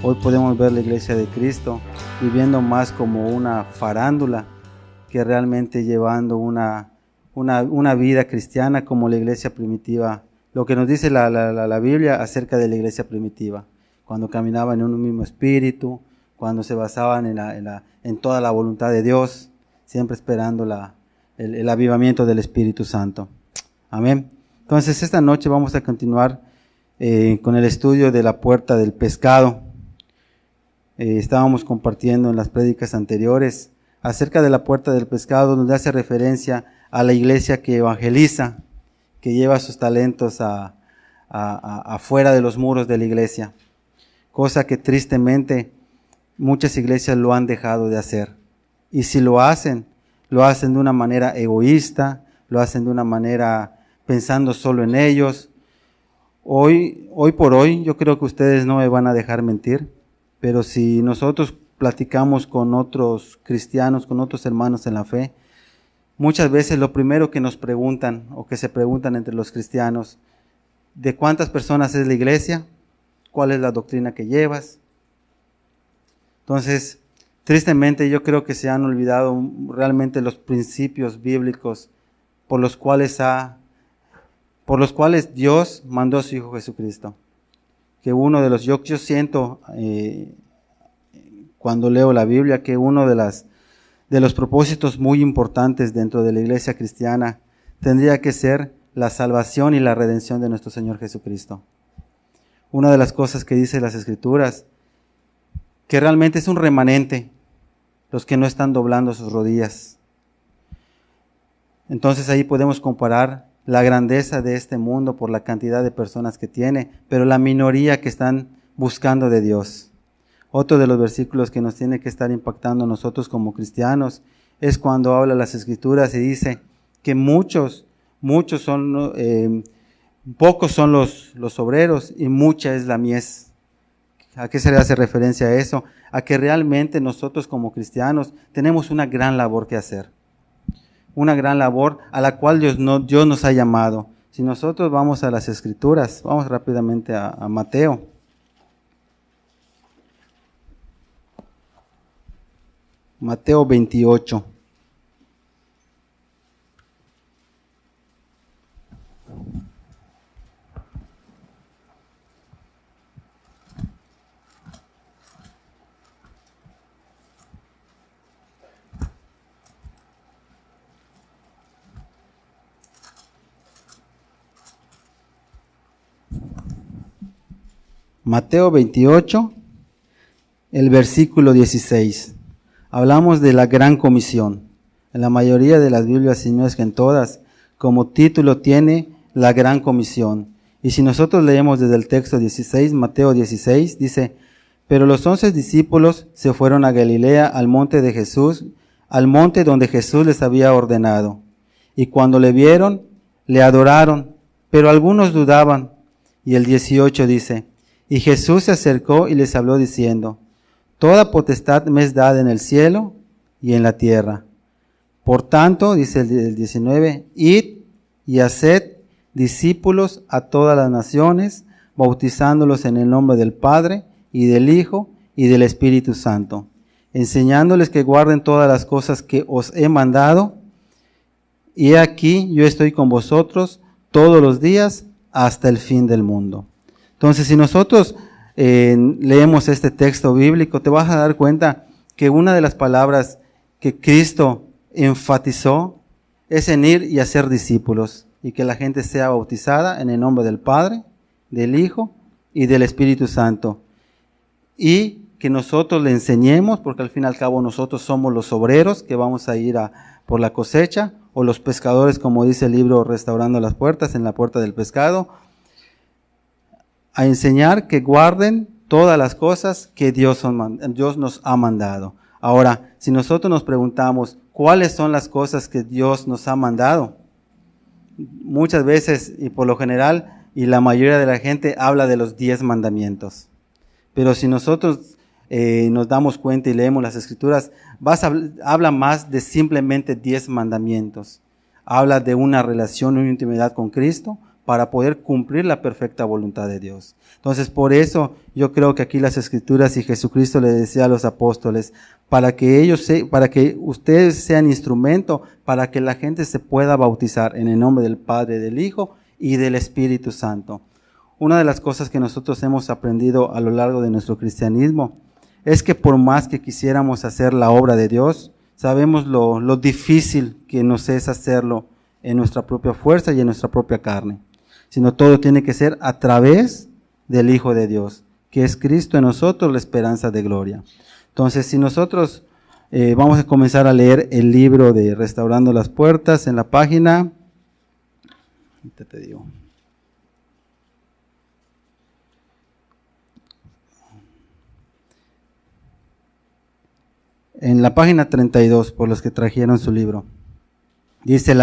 Hoy podemos ver la iglesia de Cristo viviendo más como una farándula que realmente llevando una vida cristiana como la iglesia primitiva. Lo que nos dice la Biblia acerca de la iglesia primitiva, cuando caminaban en un mismo espíritu, cuando se basaban en toda la voluntad de Dios, siempre esperando el avivamiento del Espíritu Santo. Amén. Entonces esta noche vamos a continuar con el estudio de la puerta del pescado. Estábamos compartiendo en las prédicas anteriores acerca de la puerta del pescado, donde hace referencia a la iglesia que evangeliza, que lleva sus talentos afuera de los muros de la iglesia, cosa que tristemente muchas iglesias lo han dejado de hacer. Y si lo hacen de una manera egoísta, lo hacen de una manera pensando solo en ellos. Hoy por hoy, yo creo que ustedes no me van a dejar mentir, pero si nosotros platicamos con otros cristianos, con otros hermanos en la fe, muchas veces lo primero que nos preguntan o que se preguntan entre los cristianos, ¿de cuántas personas es la iglesia? ¿Cuál es la doctrina que llevas? Entonces, tristemente yo creo que se han olvidado realmente los principios bíblicos por los cuales Dios mandó a su Hijo Jesucristo. Que uno de los, yo siento cuando leo la Biblia, que uno de los propósitos muy importantes dentro de la iglesia cristiana tendría que ser la salvación y la redención de nuestro Señor Jesucristo. Una de las cosas que dice las Escrituras, que realmente es un remanente, los que no están doblando sus rodillas. Entonces ahí podemos comparar la grandeza de este mundo por la cantidad de personas que tiene, pero la minoría que están buscando de Dios. Otro de los versículos que nos tiene que estar impactando a nosotros como cristianos es cuando habla las Escrituras y dice que pocos son los obreros y mucha es la mies. ¿A qué se le hace referencia a eso? A que realmente nosotros como cristianos tenemos una gran labor que hacer. Una gran labor a la cual Dios nos ha llamado. Si nosotros vamos a las Escrituras, vamos rápidamente a Mateo. Mateo 28. Mateo 28, el versículo 16. Hablamos de la gran comisión. En la mayoría de las Biblias, si no es que en todas, como título tiene la gran comisión. Y si nosotros leemos desde el texto 16, Mateo 16, dice, pero los 11 discípulos se fueron a Galilea, al monte de Jesús, al monte donde Jesús les había ordenado. Y cuando le vieron, le adoraron, pero algunos dudaban. Y el 18 dice, y Jesús se acercó y les habló diciendo, toda potestad me es dada en el cielo y en la tierra. Por tanto, dice el 19, id y haced discípulos a todas las naciones, bautizándolos en el nombre del Padre y del Hijo y del Espíritu Santo, enseñándoles que guarden todas las cosas que os he mandado. Y he aquí, yo estoy con vosotros todos los días hasta el fin del mundo. Entonces, si nosotros leemos este texto bíblico, te vas a dar cuenta que una de las palabras que Cristo enfatizó es en ir y hacer discípulos y que la gente sea bautizada en el nombre del Padre, del Hijo y del Espíritu Santo. Y que nosotros le enseñemos, porque al fin y al cabo nosotros somos los obreros que vamos a ir por la cosecha, o los pescadores, como dice el libro Restaurando las Puertas, en la puerta del pescado, a enseñar que guarden todas las cosas que Dios nos ha mandado. Ahora, si nosotros nos preguntamos, ¿cuáles son las cosas que Dios nos ha mandado? Muchas veces, y por lo general, y la mayoría de la gente habla de los 10 mandamientos. Pero si nosotros nos damos cuenta y leemos las Escrituras, habla más de simplemente 10 mandamientos. Habla de una relación, una intimidad con Cristo, para poder cumplir la perfecta voluntad de Dios. Entonces, por eso yo creo que aquí las Escrituras y Jesucristo le decía a los apóstoles, para que ustedes sean instrumento, para que la gente se pueda bautizar en el nombre del Padre, del Hijo y del Espíritu Santo. Una de las cosas que nosotros hemos aprendido a lo largo de nuestro cristianismo es que por más que quisiéramos hacer la obra de Dios, sabemos lo difícil que nos es hacerlo en nuestra propia fuerza y en nuestra propia carne. Sino todo tiene que ser a través del Hijo de Dios, que es Cristo en nosotros, la esperanza de gloria. Entonces, si nosotros vamos a comenzar a leer el libro de Restaurando las Puertas en la página, te digo, en la página 32, por los que trajeron su libro, dice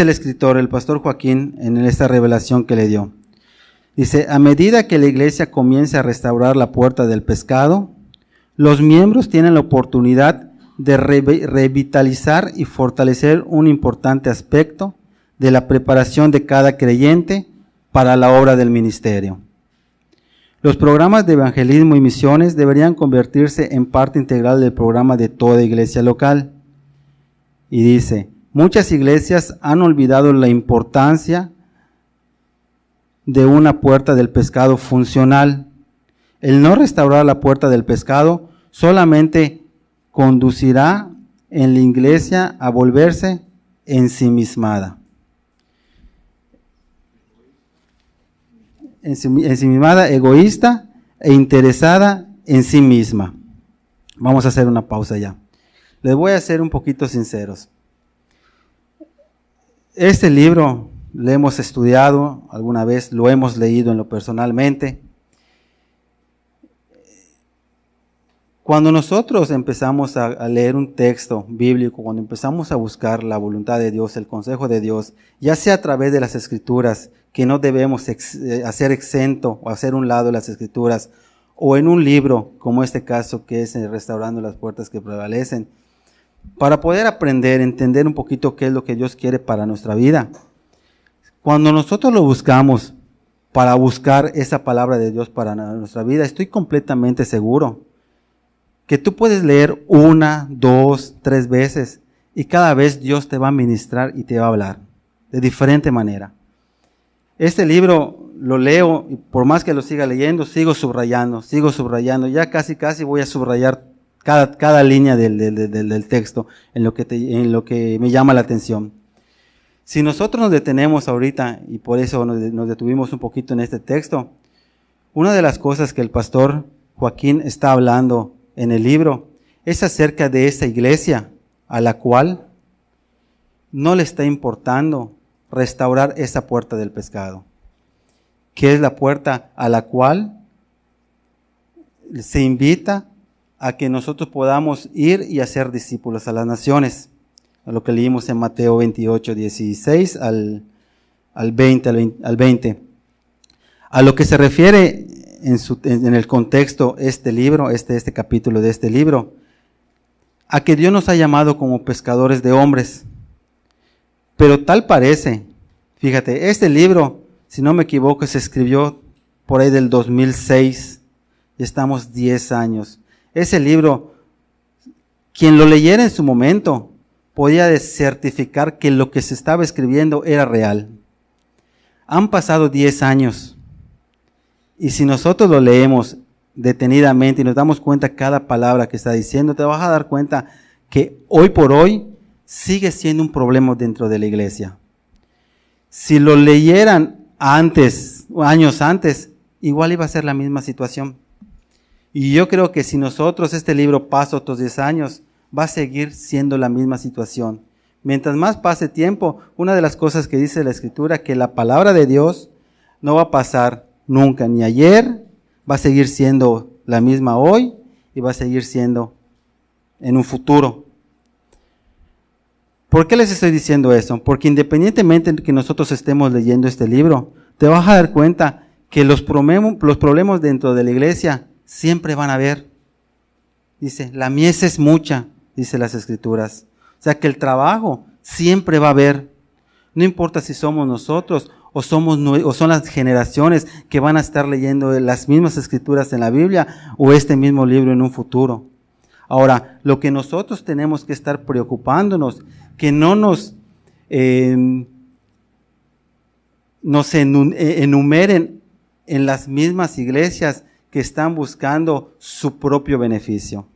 el escritor, el pastor Joaquín, en esta revelación que le dio. Dice, a medida que la iglesia comience a restaurar la puerta del pescado, los miembros tienen la oportunidad de revitalizar y fortalecer un importante aspecto de la preparación de cada creyente para la obra del ministerio. Los programas de evangelismo y misiones deberían convertirse en parte integral del programa de toda iglesia local. Y dice, muchas iglesias han olvidado la importancia de una puerta del pescado funcional. El no restaurar la puerta del pescado solamente conducirá en la iglesia a volverse ensimismada. Ensimismada, egoísta e interesada en sí misma. Vamos a hacer una pausa ya. Les voy a ser un poquito sinceros. Este libro lo hemos estudiado alguna vez, lo hemos leído en lo personalmente. Cuando nosotros empezamos a leer un texto bíblico, cuando empezamos a buscar la voluntad de Dios, el consejo de Dios, ya sea a través de las Escrituras, que no debemos hacer exento o hacer un lado las Escrituras, o en un libro, como este caso que es Restaurando las Puertas que Prevalecen, para poder aprender, entender un poquito qué es lo que Dios quiere para nuestra vida. Cuando nosotros lo buscamos para buscar esa palabra de Dios para nuestra vida, estoy completamente seguro que tú puedes leer 1, 2, 3 veces y cada vez Dios te va a ministrar y te va a hablar de diferente manera. Este libro lo leo y por más que lo siga leyendo, sigo subrayando. Ya casi voy a subrayar cada línea del texto en lo que me llama la atención. Si nosotros nos detenemos ahorita, y por eso nos detuvimos un poquito en este texto, una de las cosas que el pastor Joaquín está hablando en el libro es acerca de esa iglesia a la cual no le está importando restaurar esa puerta del pescado, que es la puerta a la cual se invita a que nosotros podamos ir y hacer discípulos a las naciones, a lo que leímos en Mateo 28, 16 al 20. A lo que se refiere en el contexto este libro, este capítulo de este libro, a que Dios nos ha llamado como pescadores de hombres. Pero tal parece, fíjate, este libro, si no me equivoco, se escribió por ahí del 2006, y estamos 10 años. Ese libro, quien lo leyera en su momento, podía certificar que lo que se estaba escribiendo era real. Han pasado 10 años. Y si nosotros lo leemos detenidamente y nos damos cuenta cada palabra que está diciendo, te vas a dar cuenta que hoy por hoy sigue siendo un problema dentro de la iglesia. Si lo leyeran años antes, igual iba a ser la misma situación. Y yo creo que si nosotros este libro pasa otros 10 años, va a seguir siendo la misma situación. Mientras más pase tiempo, una de las cosas que dice la Escritura, que la palabra de Dios no va a pasar nunca, ni ayer, va a seguir siendo la misma hoy y va a seguir siendo en un futuro. ¿Por qué les estoy diciendo eso? Porque independientemente de que nosotros estemos leyendo este libro, te vas a dar cuenta que los problemas dentro de la iglesia siempre van a haber. Dice, la mies es mucha, dice las Escrituras. O sea que el trabajo siempre va a haber. No importa si somos nosotros o son las generaciones que van a estar leyendo las mismas escrituras en la Biblia o este mismo libro en un futuro. Ahora, lo que nosotros tenemos que estar preocupándonos, que no nos enumeren en las mismas iglesias que están buscando su propio beneficio.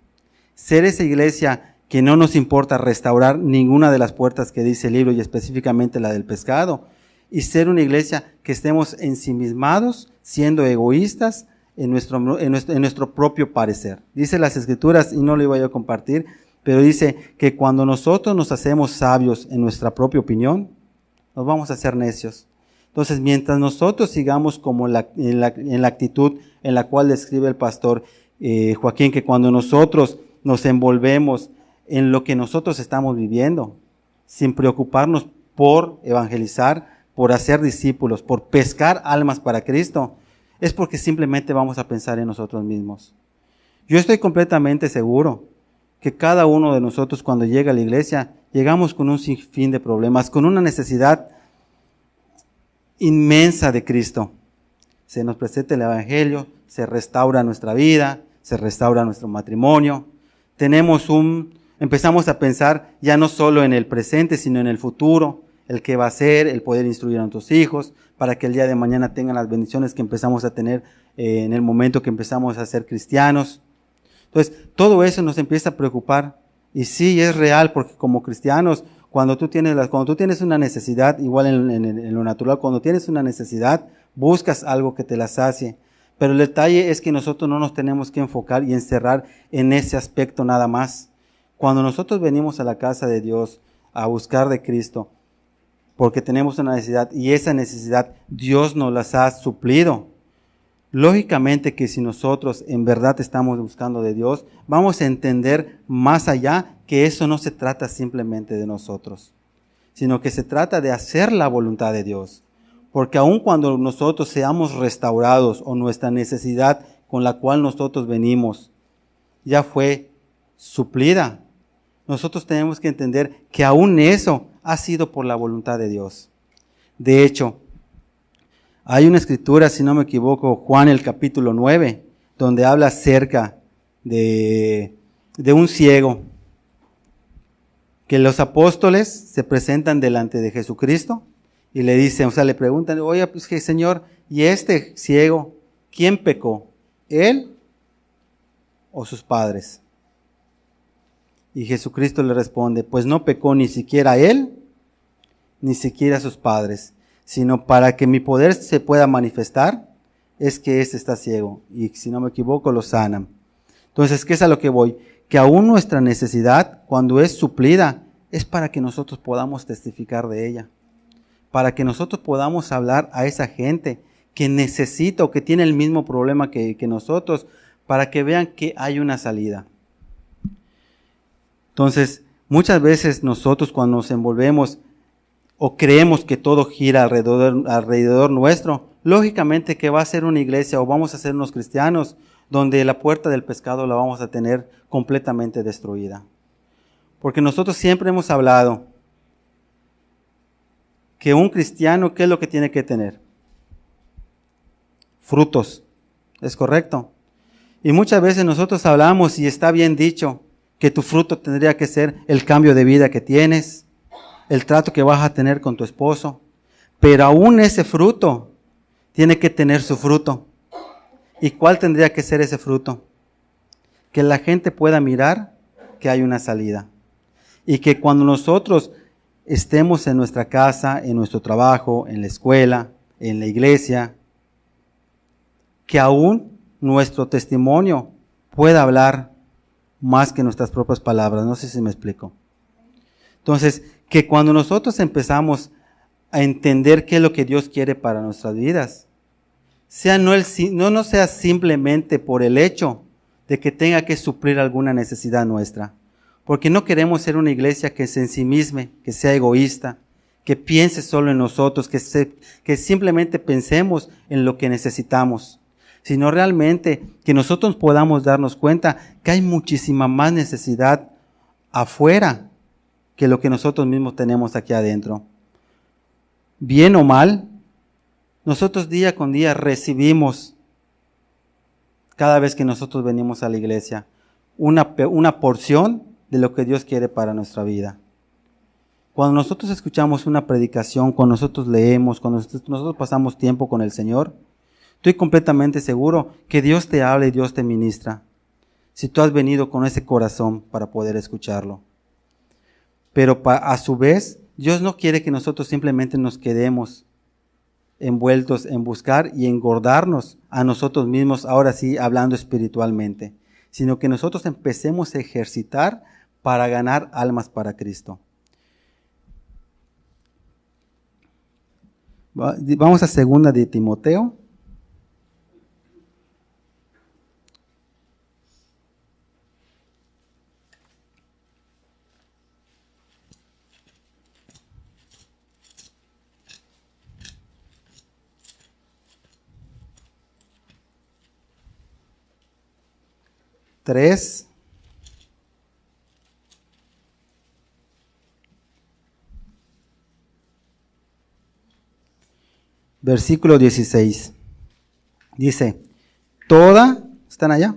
Ser esa iglesia que no nos importa restaurar ninguna de las puertas que dice el libro y específicamente la del pescado, y ser una iglesia que estemos ensimismados, siendo egoístas en nuestro propio parecer. Dice las escrituras, y no lo iba yo a compartir, pero dice que cuando nosotros nos hacemos sabios en nuestra propia opinión, nos vamos a hacer necios. Entonces, mientras nosotros sigamos como en la actitud en la cual describe el pastor Joaquín, que cuando nosotros nos envolvemos en lo que nosotros estamos viviendo, sin preocuparnos por evangelizar, por hacer discípulos, por pescar almas para Cristo, es porque simplemente vamos a pensar en nosotros mismos. Yo estoy completamente seguro que cada uno de nosotros cuando llega a la iglesia, llegamos con un sinfín de problemas, con una necesidad inmensa de Cristo. Se nos presenta el Evangelio, se restaura nuestra vida, se restaura nuestro matrimonio. Empezamos a pensar ya no solo en el presente, sino en el futuro, el que va a ser, el poder instruir a nuestros hijos, para que el día de mañana tengan las bendiciones que empezamos a tener en el momento que empezamos a ser cristianos. Entonces, todo eso nos empieza a preocupar. Y sí, es real, porque como cristianos, cuando tú tienes una necesidad, igual en lo natural, cuando tienes una necesidad, buscas algo que te la sacie. Pero el detalle es que nosotros no nos tenemos que enfocar y encerrar en ese aspecto nada más. Cuando nosotros venimos a la casa de Dios a buscar de Cristo, porque tenemos una necesidad y esa necesidad Dios nos las ha suplido. Lógicamente que si nosotros en verdad estamos buscando de Dios, vamos a entender más allá que eso no se trata simplemente de nosotros, sino que se trata de hacer la voluntad de Dios. Porque aun cuando nosotros seamos restaurados o nuestra necesidad con la cual nosotros venimos ya fue suplida, nosotros tenemos que entender que aún eso ha sido por la voluntad de Dios. De hecho, hay una escritura, si no me equivoco, Juan el capítulo 9, donde habla acerca de un ciego, que los apóstoles se presentan delante de Jesucristo y le dicen, le preguntan, oye, pues que Señor, ¿y este ciego, quién pecó? ¿Él o sus padres? Y Jesucristo le responde, pues no pecó ni siquiera él, ni siquiera sus padres, sino para que mi poder se pueda manifestar, es que éste está ciego. Y si no me equivoco, lo sanan. Entonces, ¿qué es a lo que voy? Que aún nuestra necesidad, cuando es suplida, es para que nosotros podamos testificar de ella. Para que nosotros podamos hablar a esa gente que necesita o que tiene el mismo problema que nosotros, para que vean que hay una salida. Entonces, muchas veces nosotros cuando nos envolvemos o creemos que todo gira alrededor nuestro, lógicamente que va a ser una iglesia o vamos a ser unos cristianos donde la puerta del pescado la vamos a tener completamente destruida. Porque nosotros siempre hemos hablado que un cristiano, ¿qué es lo que tiene que tener? Frutos, ¿es correcto? Y muchas veces nosotros hablamos, y está bien dicho, que tu fruto tendría que ser el cambio de vida que tienes, el trato que vas a tener con tu esposo, pero aún ese fruto tiene que tener su fruto. ¿Y cuál tendría que ser ese fruto? Que la gente pueda mirar que hay una salida. Y que cuando nosotros estemos en nuestra casa, en nuestro trabajo, en la escuela, en la iglesia, que aún nuestro testimonio pueda hablar más que nuestras propias palabras. No sé si me explico. Entonces, que cuando nosotros empezamos a entender qué es lo que Dios quiere para nuestras vidas, no sea simplemente por el hecho de que tenga que suplir alguna necesidad nuestra. Porque no queremos ser una iglesia que se ensimisme, que sea egoísta, que piense solo en nosotros, que simplemente pensemos en lo que necesitamos, sino realmente que nosotros podamos darnos cuenta que hay muchísima más necesidad afuera que lo que nosotros mismos tenemos aquí adentro. Bien o mal, Nosotros día con día recibimos, cada vez que nosotros venimos a la iglesia, una porción de lo que Dios quiere para nuestra vida. Cuando nosotros escuchamos una predicación, cuando nosotros leemos, cuando nosotros pasamos tiempo con el Señor, estoy completamente seguro que Dios te habla y Dios te ministra, si tú has venido con ese corazón para poder escucharlo. Pero a su vez, Dios no quiere que nosotros simplemente nos quedemos envueltos en buscar y engordarnos a nosotros mismos, ahora sí, hablando espiritualmente, sino que nosotros empecemos a ejercitar para ganar almas para Cristo. Vamos a 2 de Timoteo. Tres. Versículo 16. Dice, ¿están allá?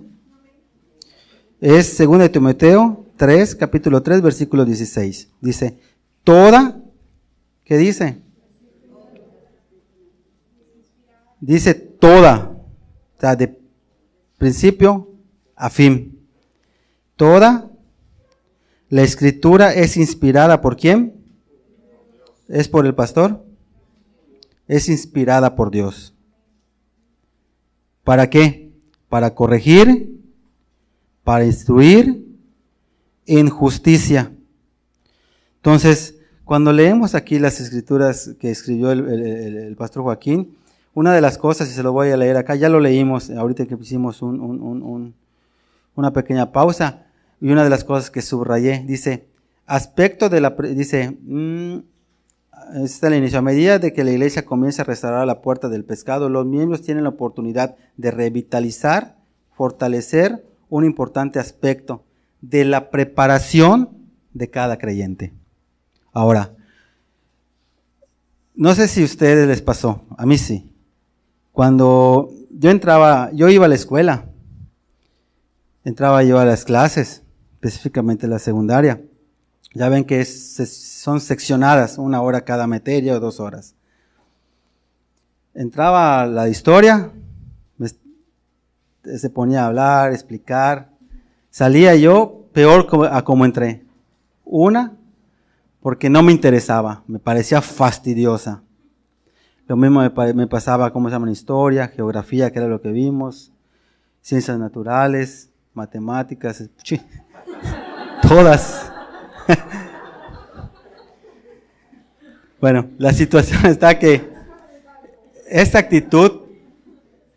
Es 2 de Timoteo 3, capítulo 3, versículo 16. Dice, ¿qué dice? Dice toda, o sea, de principio a fin. Toda la escritura es inspirada ¿por quién? ¿Es por el pastor? Es inspirada por Dios. ¿Para qué? Para corregir, para instruir en justicia. Entonces, cuando leemos aquí las escrituras que escribió el pastor Joaquín, una de las cosas, y se lo voy a leer acá, ya lo leímos ahorita que hicimos una pequeña pausa, y una de las cosas que subrayé, dice, está el inicio. A medida de que la iglesia comienza a restaurar la puerta del pescado, los miembros tienen la oportunidad de revitalizar, fortalecer un importante aspecto de la preparación de cada creyente. Ahora, no sé si a ustedes les pasó, a mí sí. Cuando yo iba a la escuela, entraba yo a las clases, específicamente la secundaria. Ya ven que son seccionadas, 1 hora cada materia o 2 horas. Entraba a la historia, se ponía a hablar, explicar. Salía yo peor a como entré. Porque no me interesaba, me parecía fastidiosa. Lo mismo me pasaba, ¿cómo se llama? Historia, geografía, que era lo que vimos, ciencias naturales, matemáticas, todas. Bueno, la situación está que esta actitud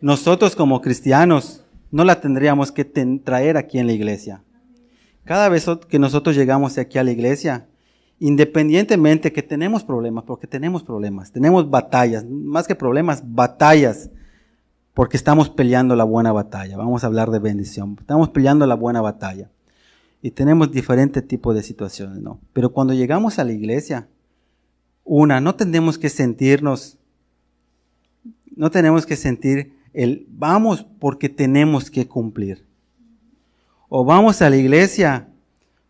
nosotros como cristianos no la tendríamos que traer aquí en la iglesia. Cada vez que nosotros llegamos aquí a la iglesia, independientemente que tenemos problemas, porque tenemos batallas, más que problemas, batallas, porque estamos peleando la buena batalla. Vamos a hablar de bendición. Estamos peleando la buena batalla. Y tenemos diferentes tipos de situaciones, ¿no? Pero cuando llegamos a la iglesia, no tenemos que sentir vamos porque tenemos que cumplir. O vamos a la iglesia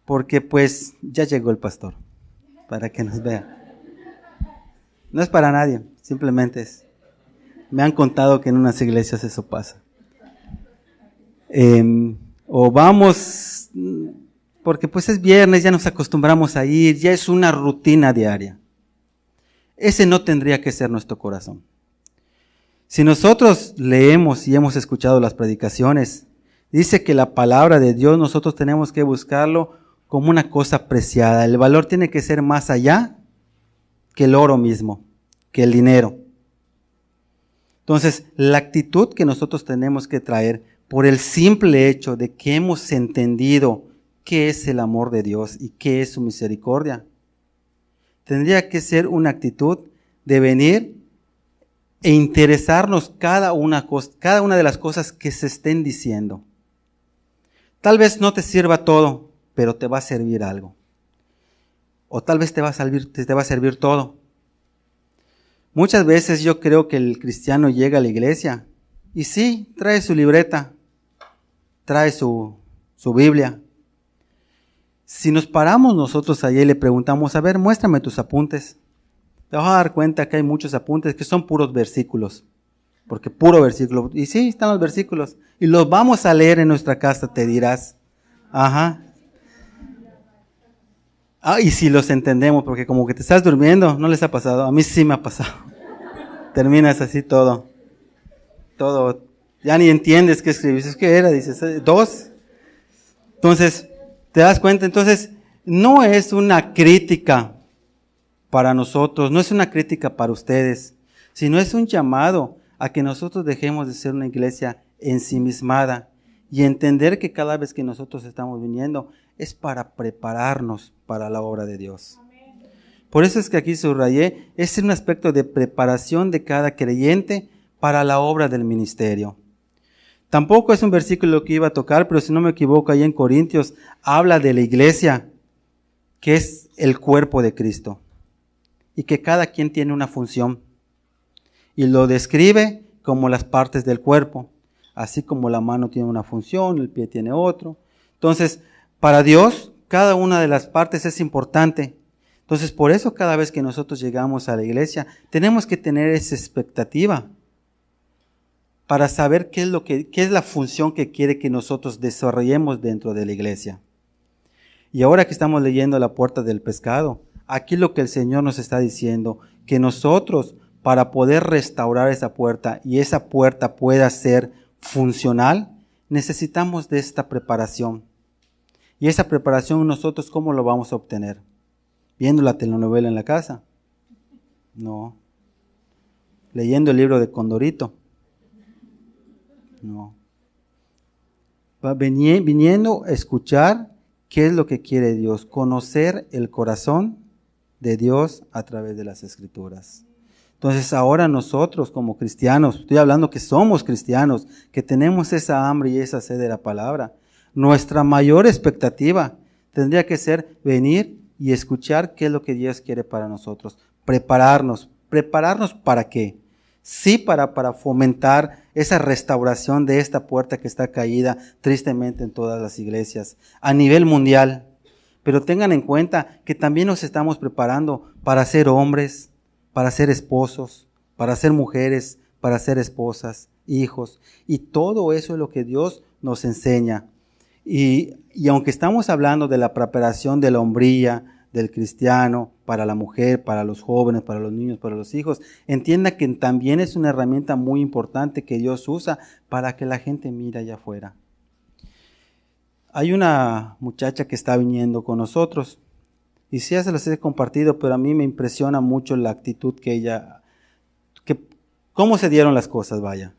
porque pues ya llegó el pastor, para que nos vea. No es para nadie, simplemente me han contado que en unas iglesias eso pasa. O vamos porque pues es viernes, ya nos acostumbramos a ir, ya es una rutina diaria. Ese no tendría que ser nuestro corazón. Si nosotros leemos y hemos escuchado las predicaciones, dice que la palabra de Dios nosotros tenemos que buscarlo como una cosa preciada. El valor tiene que ser más allá que el oro mismo, que el dinero. Entonces, la actitud que nosotros tenemos que traer por el simple hecho de que hemos entendido qué es el amor de Dios y qué es su misericordia, tendría que ser una actitud de venir e interesarnos cada una de las cosas que se estén diciendo. Tal vez no te sirva todo, pero te va a servir algo. O tal vez te va a servir todo. Muchas veces yo creo que el cristiano llega a la iglesia y sí, trae su libreta, trae su Biblia. Si nos paramos nosotros allá y le preguntamos, a ver, muéstrame tus apuntes, te vas a dar cuenta que hay muchos apuntes que son puros versículos, porque puro versículo. Y sí, están los versículos, y los vamos a leer en nuestra casa, te dirás. Ajá. Y si los entendemos, porque como que te estás durmiendo, ¿no les ha pasado? A mí sí me ha pasado. Terminas así todo, ya ni entiendes qué escribiste, ¿qué era? Dices, 2. Entonces, ¿te das cuenta? Entonces, no es una crítica para nosotros, no es una crítica para ustedes, sino es un llamado a que nosotros dejemos de ser una iglesia ensimismada y entender que cada vez que nosotros estamos viniendo es para prepararnos para la obra de Dios. Por eso es que aquí subrayé, es un aspecto de preparación de cada creyente para la obra del ministerio. Tampoco es un versículo que iba a tocar, pero si no me equivoco, ahí en Corintios habla de la iglesia, que es el cuerpo de Cristo, y que cada quien tiene una función, y lo describe como las partes del cuerpo, así como la mano tiene una función, el pie tiene otro. Entonces, para Dios, cada una de las partes es importante. Entonces, por eso cada vez que nosotros llegamos a la iglesia, tenemos que tener esa expectativa para saber qué es la función que quiere que nosotros desarrollemos dentro de la iglesia. Y ahora que estamos leyendo la puerta del pescado, aquí lo que el Señor nos está diciendo, que nosotros, para poder restaurar esa puerta y esa puerta pueda ser funcional, necesitamos de esta preparación. Y esa preparación nosotros, ¿cómo lo vamos a obtener? ¿Viendo la telenovela en la casa? No. ¿Leyendo el libro de Condorito? No. Viniendo a escuchar qué es lo que quiere Dios, conocer el corazón de Dios a través de las Escrituras. Entonces ahora nosotros como cristianos, estoy hablando que somos cristianos, que tenemos esa hambre y esa sed de la palabra, nuestra mayor expectativa tendría que ser venir y escuchar qué es lo que Dios quiere para nosotros, prepararnos ¿para qué? Sí, para fomentar esa restauración de esta puerta que está caída tristemente en todas las iglesias a nivel mundial. Pero tengan en cuenta que también nos estamos preparando para ser hombres, para ser esposos, para ser mujeres, para ser esposas, hijos. Y todo eso es lo que Dios nos enseña. Y aunque estamos hablando de la preparación de la hombría, del cristiano, para la mujer, para los jóvenes, para los niños, para los hijos, entienda que también es una herramienta muy importante que Dios usa para que la gente mire allá afuera. Hay una muchacha que está viniendo con nosotros, y sí, ya se los he compartido, pero a mí me impresiona mucho la actitud cómo se dieron las cosas, vaya.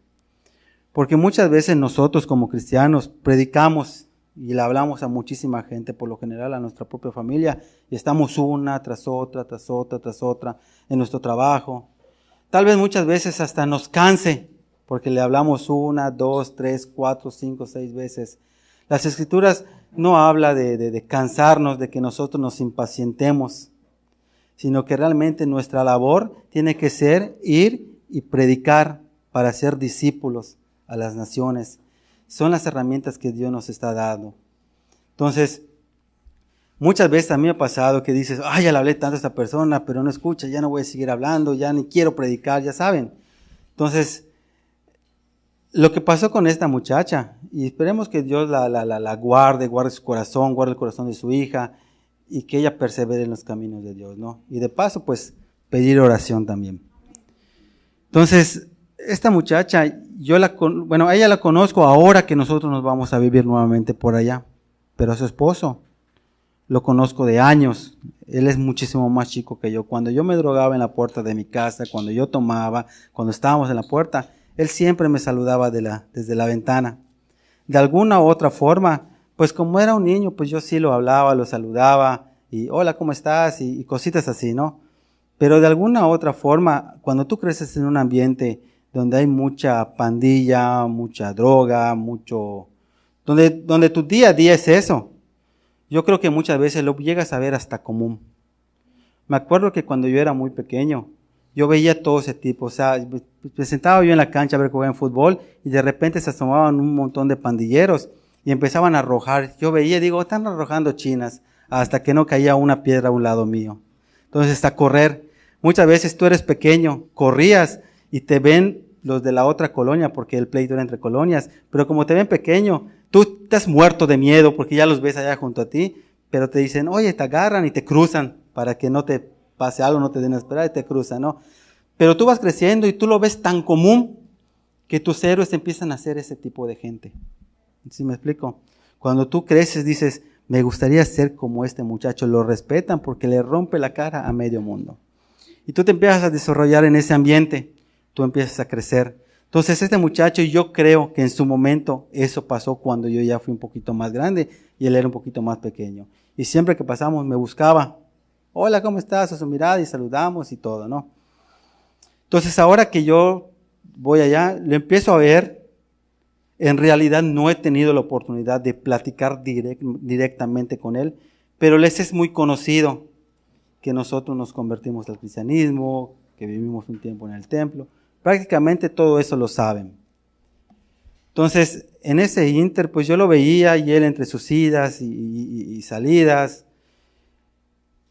Porque muchas veces nosotros como cristianos predicamos y le hablamos a muchísima gente, por lo general a nuestra propia familia, y estamos una tras otra en nuestro trabajo. Tal vez muchas veces hasta nos canse, porque le hablamos 1, 2, 3, 4, 5, 6 veces. Las Escrituras no habla de cansarnos, de que nosotros nos impacientemos, sino que realmente nuestra labor tiene que ser ir y predicar para ser discípulos a las naciones. Son las herramientas que Dios nos está dando. Entonces, muchas veces a mí me ha pasado que dices, ya le hablé tanto a esta persona, pero no escucha, ya no voy a seguir hablando, ya ni quiero predicar, ya saben. Entonces, lo que pasó con esta muchacha, y esperemos que Dios la guarde su corazón, guarde el corazón de su hija, y que ella persevere en los caminos de Dios, ¿no? Y de paso, pues, pedir oración también. Entonces, esta muchacha, a ella la conozco ahora que nosotros nos vamos a vivir nuevamente por allá, pero a su esposo lo conozco de años. Él es muchísimo más chico que yo. Cuando yo me drogaba en la puerta de mi casa, cuando yo tomaba, cuando estábamos en la puerta, él siempre me saludaba desde la ventana. De alguna u otra forma, pues como era un niño, pues yo sí lo hablaba, lo saludaba, y hola, ¿cómo estás? Y cositas así, ¿no? Pero de alguna u otra forma, cuando tú creces en un ambiente donde hay mucha pandilla, mucha droga, donde tu día a día es eso, yo creo que muchas veces lo llegas a ver hasta común. Me acuerdo que cuando yo era muy pequeño, yo veía todo ese tipo. O sea, me sentaba yo en la cancha a ver que jugaban fútbol y de repente se asomaban un montón de pandilleros y empezaban a arrojar. Yo veía, digo, están arrojando chinas hasta que no caía una piedra a un lado mío. Entonces, a correr. Muchas veces tú eres pequeño, corrías y te ven los de la otra colonia, porque el pleito era entre colonias, pero como te ven pequeño, tú estás muerto de miedo porque ya los ves allá junto a ti, pero te dicen, oye, te agarran y te cruzan para que no te pase algo, no te den a esperar y te cruzan, ¿no? Pero tú vas creciendo y tú lo ves tan común que tus héroes empiezan a ser ese tipo de gente. ¿Sí me explico? Cuando tú creces dices, me gustaría ser como este muchacho, lo respetan porque le rompe la cara a medio mundo. Y tú te empiezas a desarrollar en ese ambiente, tú empiezas a crecer. Entonces este muchacho, yo creo que en su momento eso pasó cuando yo ya fui un poquito más grande y él era un poquito más pequeño. Y siempre que pasamos me buscaba, hola, ¿cómo estás? A su mirada y saludamos y todo, ¿no? Entonces ahora que yo voy allá, lo empiezo a ver, en realidad no he tenido la oportunidad de platicar directamente con él, pero les es muy conocido que nosotros nos convertimos al cristianismo, que vivimos un tiempo en el templo. Prácticamente todo eso lo saben. Entonces, en ese inter, pues yo lo veía y él entre sus idas y salidas,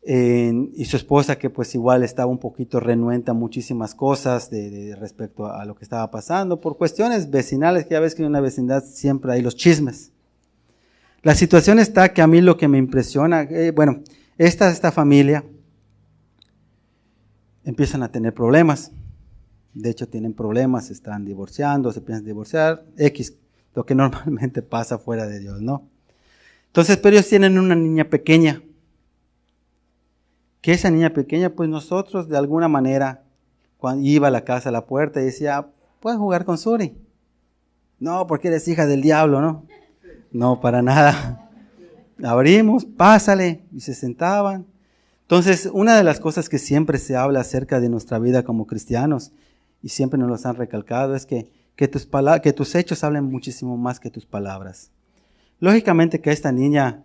y su esposa que pues igual estaba un poquito renuente a muchísimas cosas de respecto a lo que estaba pasando, por cuestiones vecinales, que ya ves que en una vecindad siempre hay los chismes. La situación está que a mí lo que me impresiona, esta familia empiezan a tener problemas. De hecho, tienen problemas, se están divorciando, se piensan divorciar, lo que normalmente pasa fuera de Dios, ¿no? Entonces, pero ellos tienen una niña pequeña. Que esa niña pequeña, pues nosotros de alguna manera, cuando iba a la casa a la puerta y decía, ¿puedes jugar con Suri? No, porque eres hija del diablo, ¿no? No, para nada. Abrimos, pásale, y se sentaban. Entonces, una de las cosas que siempre se habla acerca de nuestra vida como cristianos, y siempre nos lo han recalcado, es que tus hechos hablen muchísimo más que tus palabras. Lógicamente que esta niña,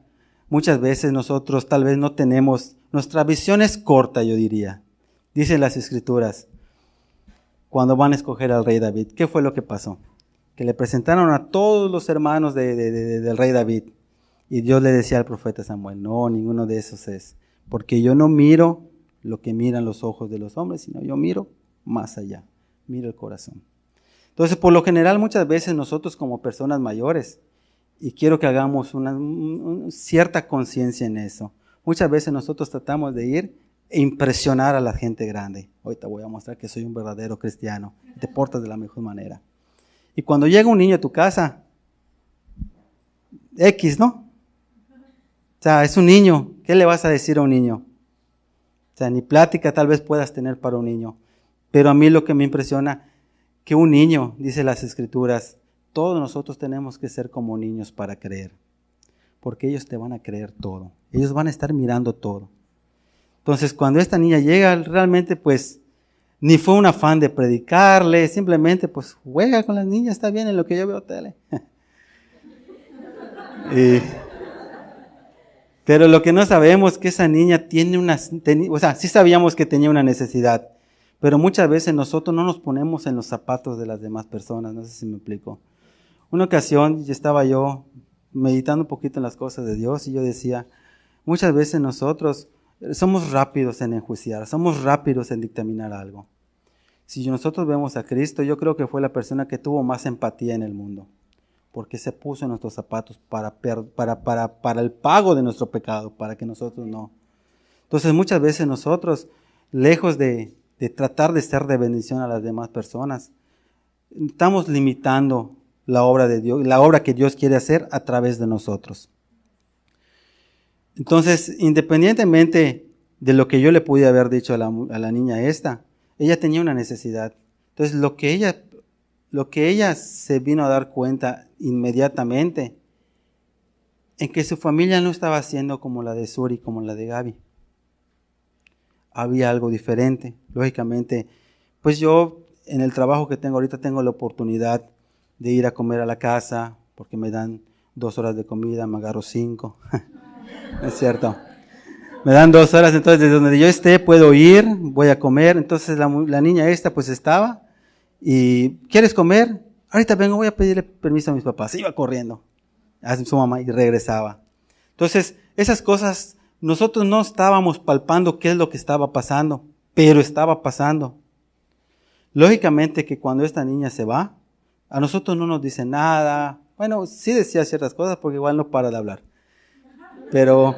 muchas veces nosotros tal vez no tenemos, nuestra visión es corta, yo diría. Dicen las Escrituras, cuando van a escoger al rey David, ¿qué fue lo que pasó? Que le presentaron a todos los hermanos del rey David, y Dios le decía al profeta Samuel, no, ninguno de esos es, porque yo no miro lo que miran los ojos de los hombres, sino yo miro más allá, miro el corazón. Entonces, por lo general, muchas veces nosotros como personas mayores, y quiero que hagamos una cierta conciencia en eso, muchas veces nosotros tratamos de ir e impresionar a la gente grande. Hoy te voy a mostrar que soy un verdadero cristiano, te portas de la mejor manera. Y cuando llega un niño a tu casa, ¿no? O sea, es un niño, ¿qué le vas a decir a un niño? O sea, ni plática tal vez puedas tener para un niño. Pero a mí lo que me impresiona, que un niño, dice las Escrituras, todos nosotros tenemos que ser como niños para creer. Porque ellos te van a creer todo. Ellos van a estar mirando todo. Entonces, cuando esta niña llega, realmente pues, ni fue un afán de predicarle, simplemente pues, juega con las niñas, está bien en lo que yo veo tele. Pero lo que no sabemos es que esa niña sí sabíamos que tenía una necesidad, pero muchas veces nosotros no nos ponemos en los zapatos de las demás personas, no sé si me explico. Una ocasión estaba yo meditando un poquito en las cosas de Dios y yo decía, muchas veces nosotros somos rápidos en enjuiciar, somos rápidos en dictaminar algo. Si nosotros vemos a Cristo, yo creo que fue la persona que tuvo más empatía en el mundo, porque se puso en nuestros zapatos para el pago de nuestro pecado, para que nosotros no. Entonces muchas veces nosotros, lejos de tratar de ser de bendición a las demás personas, estamos limitando la obra de Dios, la obra que Dios quiere hacer a través de nosotros. Entonces, independientemente de lo que yo le pude haber dicho a la niña esta, ella tenía una necesidad. Entonces, lo que ella se vino a dar cuenta inmediatamente, en que su familia no estaba siendo como la de Suri, como la de Gaby. Había algo diferente. Lógicamente, pues yo en el trabajo que tengo ahorita tengo la oportunidad de ir a comer a la casa, porque me dan 2 horas de comida, me agarro 5. ¿No es cierto? Me dan 2 horas, entonces desde donde yo esté puedo ir, voy a comer. Entonces la niña esta pues estaba y ¿quieres comer? Ahorita vengo, voy a pedirle permiso a mis papás. Iba corriendo a su mamá y regresaba. Entonces esas cosas nosotros no estábamos palpando qué es lo que estaba pasando, pero estaba pasando. Lógicamente que cuando esta niña se va, a nosotros no nos dice nada. Bueno, sí decía ciertas cosas porque igual no para de hablar. Pero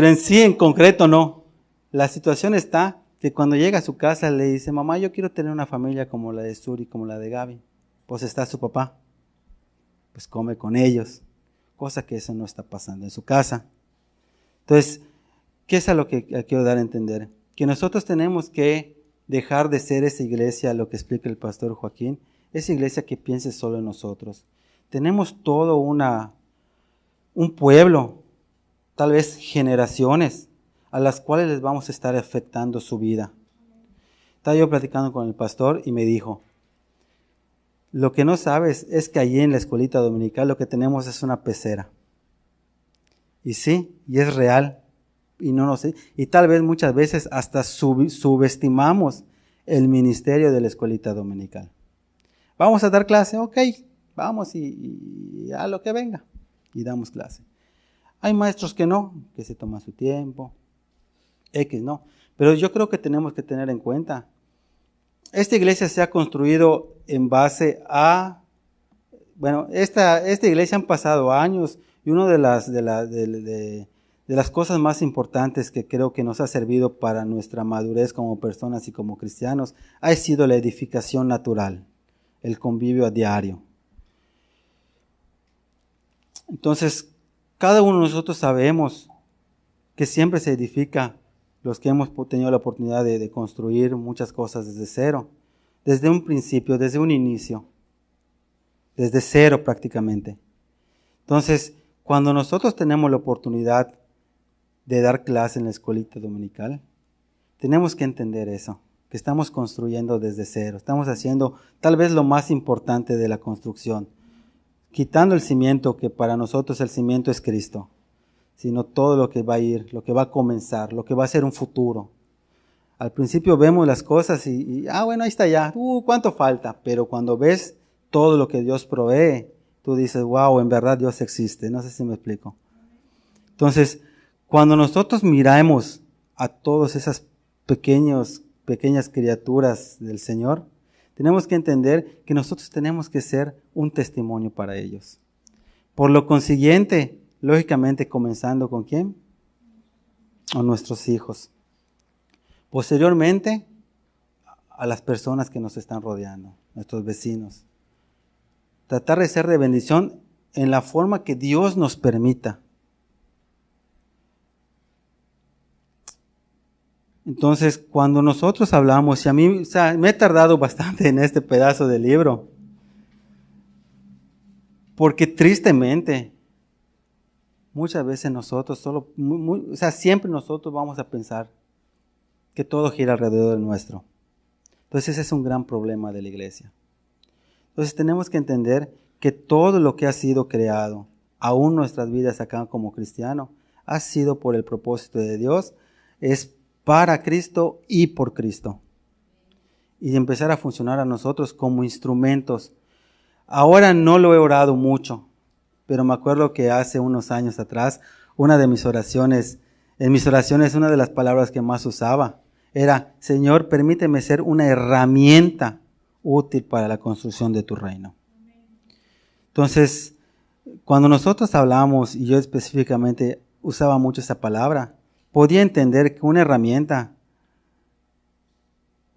en sí, en concreto, no. La situación está que cuando llega a su casa le dice, mamá, yo quiero tener una familia como la de Suri, como la de Gaby. Pues está su papá. Pues come con ellos. Cosa que eso no está pasando en su casa. Entonces, ¿qué es a lo que quiero dar a entender? Que nosotros tenemos que dejar de ser esa iglesia, lo que explica el pastor Joaquín, esa iglesia que piense solo en nosotros. Tenemos todo un pueblo, tal vez generaciones, a las cuales les vamos a estar afectando su vida. Estaba yo platicando con el pastor y me dijo, lo que no sabes es que allí en la escuelita dominical lo que tenemos es una pecera. Y sí, y es real, y no lo sé. Y tal vez muchas veces hasta subestimamos el ministerio de la escuelita dominical. Vamos a dar clase, ok, vamos y a lo que venga, y damos clase. Hay maestros que no, que se toman su tiempo, X no. Pero yo creo que tenemos que tener en cuenta, esta iglesia se ha construido en base a, bueno, esta iglesia han pasado años y una de las cosas más importantes que creo que nos ha servido para nuestra madurez como personas y como cristianos ha sido la edificación natural, el convivio a diario. Entonces, cada uno de nosotros sabemos que siempre se edifica los que hemos tenido la oportunidad de construir muchas cosas desde cero, desde un principio, desde un inicio, desde cero prácticamente. Entonces, cuando nosotros tenemos la oportunidad de dar clase en la escuelita dominical, tenemos que entender eso, que estamos construyendo desde cero, estamos haciendo tal vez lo más importante de la construcción, quitando el cimiento, que para nosotros el cimiento es Cristo, sino todo lo que va a ir, lo que va a comenzar, lo que va a ser un futuro. Al principio vemos las cosas y bueno, ahí está ya, ¿cuánto falta? Pero cuando ves todo lo que Dios provee, tú dices, wow, en verdad Dios existe. No sé si me explico. Entonces, cuando nosotros miramos a todas esas pequeñas criaturas del Señor, tenemos que entender que nosotros tenemos que ser un testimonio para ellos. Por lo consiguiente, lógicamente, comenzando ¿con quién? A nuestros hijos. Posteriormente, a las personas que nos están rodeando, nuestros vecinos. Tratar de ser de bendición en la forma que Dios nos permita. Entonces, cuando nosotros hablamos, y a mí, me he tardado bastante en este pedazo del libro, porque tristemente, muchas veces nosotros siempre nosotros vamos a pensar que todo gira alrededor de nuestro. Entonces ese es un gran problema de la iglesia. Entonces tenemos que entender que todo lo que ha sido creado, aún nuestras vidas acá como cristianos, ha sido por el propósito de Dios, es para Cristo y por Cristo. Y empezar a funcionar a nosotros como instrumentos. Ahora no lo he orado mucho, pero me acuerdo que hace unos años atrás, en mis oraciones, una de las palabras que más usaba era, Señor, permíteme ser una herramienta útil para la construcción de tu reino. Entonces, cuando nosotros hablamos, y yo específicamente usaba mucho esa palabra, podía entender que una herramienta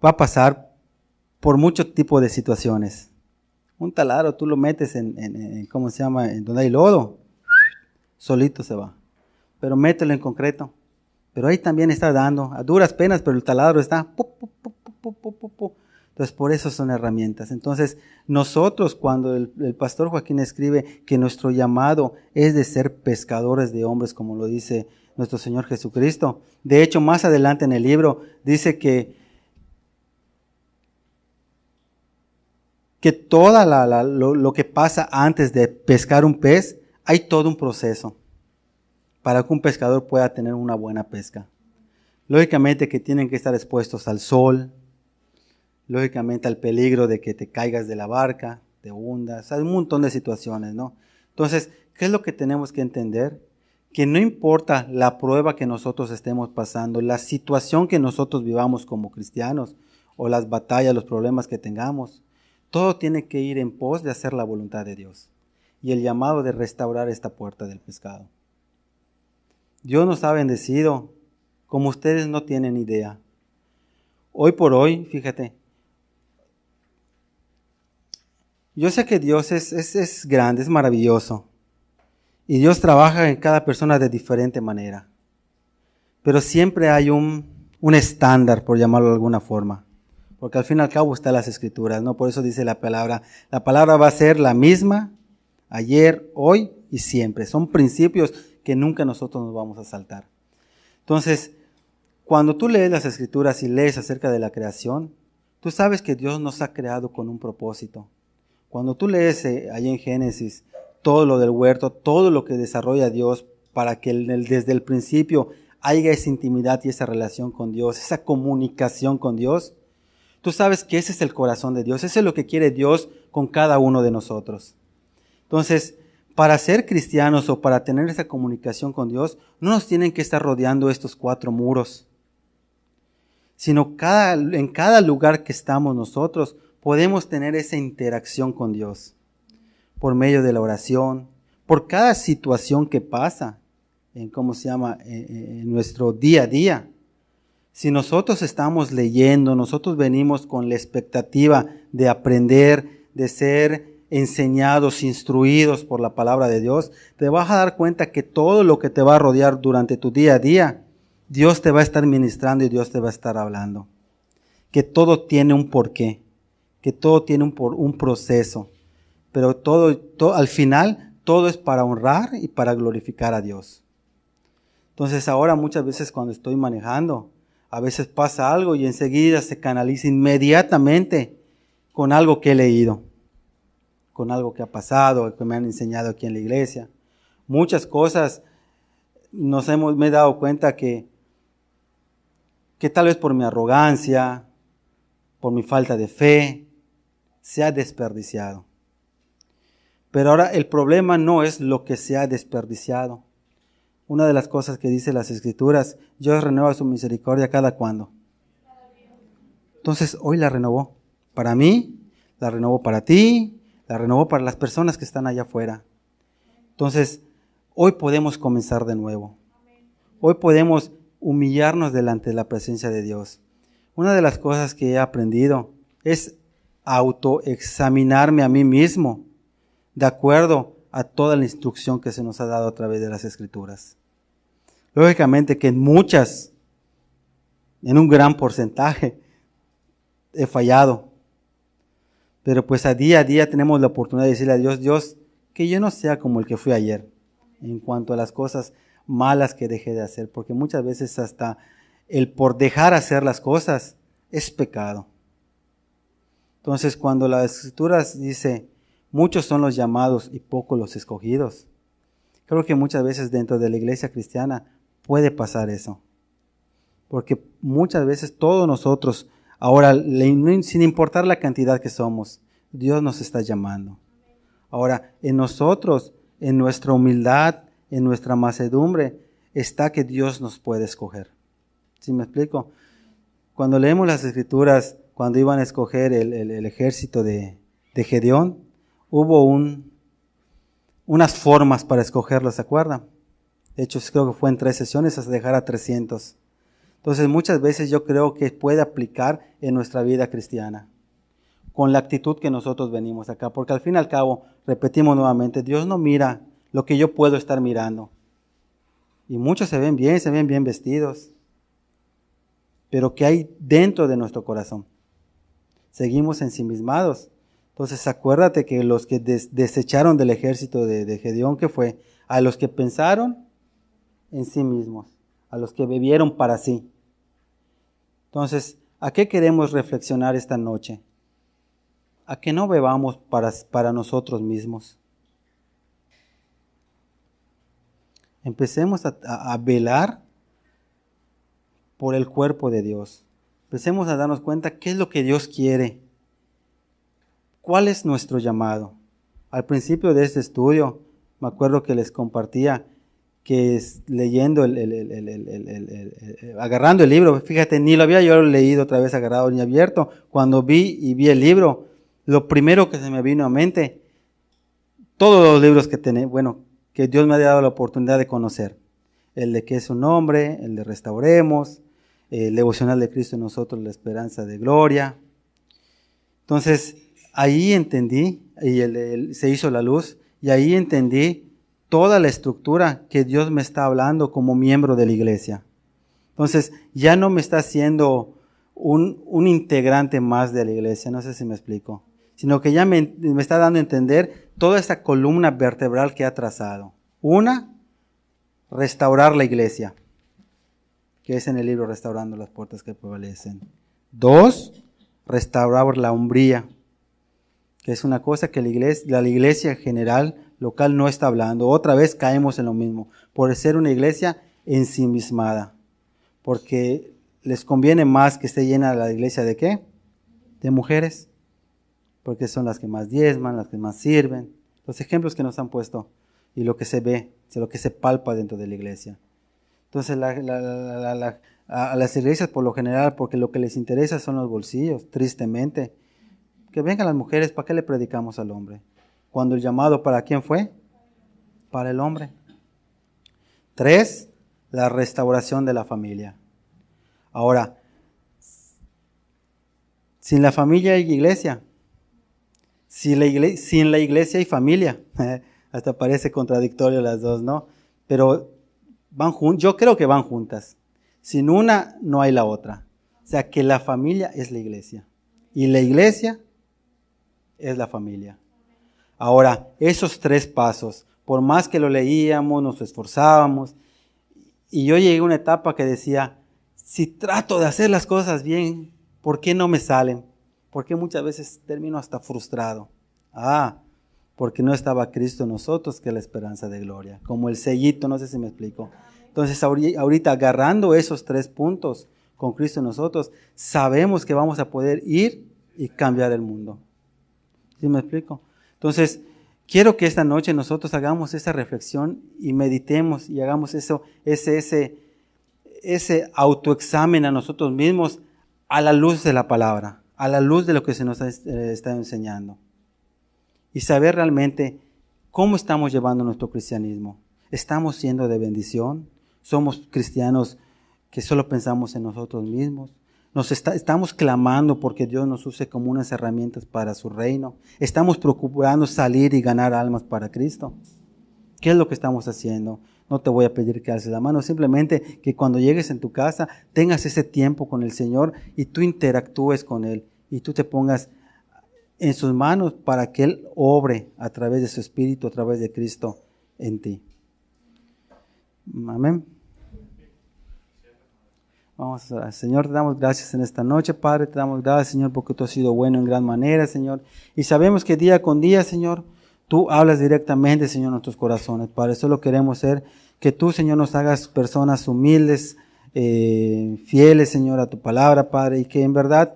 va a pasar por mucho tipo de situaciones. Un taladro tú lo metes en ¿cómo se llama? En donde hay lodo, solito se va. Pero mételo en concreto. Pero ahí también está dando, a duras penas, pero el taladro está. Entonces, por eso son herramientas. Entonces, nosotros, cuando el pastor Joaquín escribe que nuestro llamado es de ser pescadores de hombres, como lo dice nuestro Señor Jesucristo. De hecho, más adelante en el libro dice que todo lo que pasa antes de pescar un pez, hay todo un proceso. para que un pescador pueda tener una buena pesca. Lógicamente que tienen que estar expuestos al sol, lógicamente al peligro de que te caigas de la barca, te hundas, hay un montón de situaciones, ¿no? Entonces, ¿qué es lo que tenemos que entender? Que no importa la prueba que nosotros estemos pasando, la situación que nosotros vivamos como cristianos, o las batallas, los problemas que tengamos, todo tiene que ir en pos de hacer la voluntad de Dios y el llamado de restaurar esta puerta del pescado. Dios nos ha bendecido como ustedes no tienen idea. Hoy por hoy, fíjate, yo sé que Dios es grande, es maravilloso. Y Dios trabaja en cada persona de diferente manera. Pero siempre hay un estándar, por llamarlo de alguna forma. Porque al fin y al cabo están las Escrituras, ¿no? Por eso dice la palabra va a ser la misma ayer, hoy y siempre. Son principios que nunca nosotros nos vamos a saltar. Entonces, cuando tú lees las Escrituras y lees acerca de la creación, tú sabes que Dios nos ha creado con un propósito. Cuando tú lees ahí en Génesis todo lo del huerto, todo lo que desarrolla Dios para que desde el principio haya esa intimidad y esa relación con Dios, esa comunicación con Dios, tú sabes que ese es el corazón de Dios, ese es lo que quiere Dios con cada uno de nosotros. Entonces, para ser cristianos o para tener esa comunicación con Dios, no nos tienen que estar rodeando estos 4 muros, sino en cada lugar que estamos nosotros, podemos tener esa interacción con Dios por medio de la oración, por cada situación que pasa, en nuestro día a día. Si nosotros estamos leyendo, nosotros venimos con la expectativa de aprender, de ser enseñados, instruidos por la palabra de Dios, te vas a dar cuenta que todo lo que te va a rodear durante tu día a día, Dios te va a estar ministrando y Dios te va a estar hablando. Que todo tiene un porqué, que todo tiene un proceso, pero todo, al final todo es para honrar y para glorificar a Dios. Entonces ahora muchas veces cuando estoy manejando, a veces pasa algo y enseguida se canaliza inmediatamente con algo que he leído, con algo que ha pasado, que me han enseñado aquí en la iglesia. Muchas cosas me he dado cuenta que tal vez por mi arrogancia, por mi falta de fe, se ha desperdiciado. Pero ahora el problema no es lo que se ha desperdiciado. Una de las cosas que dice las Escrituras, Dios renueva su misericordia cada cuando. Entonces hoy la renovó para mí, la renovó para ti, la renovó para las personas que están allá afuera. Entonces hoy podemos comenzar de nuevo. Hoy podemos humillarnos delante de la presencia de Dios. Una de las cosas que he aprendido es autoexaminarme a mí mismo de acuerdo a toda la instrucción que se nos ha dado a través de las Escrituras. Lógicamente que en un gran porcentaje, he fallado. Pero pues a día tenemos la oportunidad de decirle a Dios, Dios, que yo no sea como el que fui ayer, en cuanto a las cosas malas que dejé de hacer, porque muchas veces hasta el por dejar hacer las cosas es pecado. Entonces cuando las Escrituras dice, muchos son los llamados y pocos los escogidos, creo que muchas veces dentro de la iglesia cristiana puede pasar eso. Porque muchas veces todos nosotros, ahora sin importar la cantidad que somos, Dios nos está llamando. Ahora, en nosotros, en nuestra humildad, en nuestra mansedumbre, está que Dios nos puede escoger. ¿Sí me explico? Cuando leemos las Escrituras, cuando iban a escoger el ejército de Gedeón, hubo unas formas para escogerlo, ¿se acuerdan? De hecho, creo que fue en 3 sesiones hasta dejar a 300. Entonces, muchas veces yo creo que puede aplicar en nuestra vida cristiana, con la actitud que nosotros venimos acá, porque al fin y al cabo, repetimos nuevamente, Dios no mira lo que yo puedo estar mirando. Y muchos se ven bien vestidos, pero ¿qué hay dentro de nuestro corazón? Seguimos ensimismados. Entonces acuérdate que los que desecharon del ejército de Gedeón, ¿qué fue? A los que pensaron en sí mismos, a los que bebieron para sí. Entonces, ¿a qué queremos reflexionar esta noche? A que no bebamos para nosotros mismos. Empecemos a velar por el cuerpo de Dios. Empecemos a darnos cuenta qué es lo que Dios quiere. ¿Cuál es nuestro llamado? Al principio de este estudio, me acuerdo que les compartía que leyendo, agarrando el libro, fíjate, ni lo había yo leído otra vez agarrado ni abierto. Cuando vi el libro, lo primero que se me vino a mente, todos los libros que Dios me ha dado la oportunidad de conocer. El de ¿Qué es su nombre?, el de Restauremos, el devocional de Cristo en nosotros, la esperanza de gloria. Entonces, ahí entendí, y se hizo la luz, y ahí entendí toda la estructura que Dios me está hablando como miembro de la iglesia. Entonces, ya no me está haciendo un integrante más de la iglesia, no sé si me explico, sino que ya me está dando a entender toda esta columna vertebral que ha trazado. Una, restaurar la iglesia, que es en el libro Restaurando las puertas que prevalecen. Dos, restaurar la hombría, que es una cosa que la iglesia general local no está hablando. Otra vez caemos en lo mismo, por ser una iglesia ensimismada, porque les conviene más que esté llena la iglesia ¿de qué? De mujeres, porque son las que más diezman, las que más sirven. Los ejemplos que nos han puesto y lo que se ve, lo que se palpa dentro de la iglesia. Entonces a las iglesias por lo general, porque lo que les interesa son los bolsillos, tristemente. Que vengan las mujeres, ¿para qué le predicamos al hombre? Cuando el llamado ¿para quién fue? Para el hombre. 3, la restauración de la familia. Ahora, sin la familia hay iglesia. Sin la iglesia hay familia. Hasta parece contradictorio las dos, ¿no? Pero yo creo que van juntas. Sin una no hay la otra. O sea que la familia es la iglesia. Y la iglesia es la familia. Ahora, esos 3 pasos, por más que lo leíamos, nos esforzábamos, y yo llegué a una etapa que decía, si trato de hacer las cosas bien, ¿por qué no me salen? ¿Por qué muchas veces termino hasta frustrado? Porque no estaba Cristo en nosotros, que es la esperanza de gloria. Como el sellito, no sé si me explico. Entonces, ahorita agarrando esos 3 puntos con Cristo en nosotros, sabemos que vamos a poder ir y cambiar el mundo. ¿Sí me explico? Entonces, quiero que esta noche nosotros hagamos esa reflexión y meditemos y hagamos ese autoexamen a nosotros mismos a la luz de la palabra, a la luz de lo que se nos está enseñando. Y saber realmente cómo estamos llevando nuestro cristianismo. ¿Estamos siendo de bendición? ¿Somos cristianos que solo pensamos en nosotros mismos? Estamos clamando porque Dios nos use como unas herramientas para su reino. Estamos procurando salir y ganar almas para Cristo. ¿Qué es lo que estamos haciendo? No te voy a pedir que alces la mano, simplemente que cuando llegues en tu casa tengas ese tiempo con el Señor y tú interactúes con Él y tú te pongas en sus manos para que Él obre a través de su Espíritu, a través de Cristo en ti. Amén. Vamos a orar. Señor, te damos gracias en esta noche, Padre, te damos gracias, Señor, porque tú has sido bueno en gran manera, Señor. Y sabemos que día con día, Señor, tú hablas directamente, Señor, en nuestros corazones, Padre. Solo queremos ser que tú, Señor, nos hagas personas humildes, fieles, Señor, a tu palabra, Padre, y que en verdad,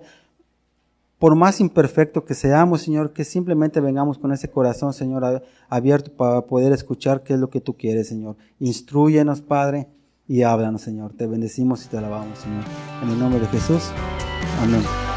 por más imperfecto que seamos, Señor, que simplemente vengamos con ese corazón, Señor, abierto para poder escuchar qué es lo que tú quieres, Señor. Instrúyenos, Padre, y háblanos, Señor. Te bendecimos y te alabamos, Señor. En el nombre de Jesús. Amén.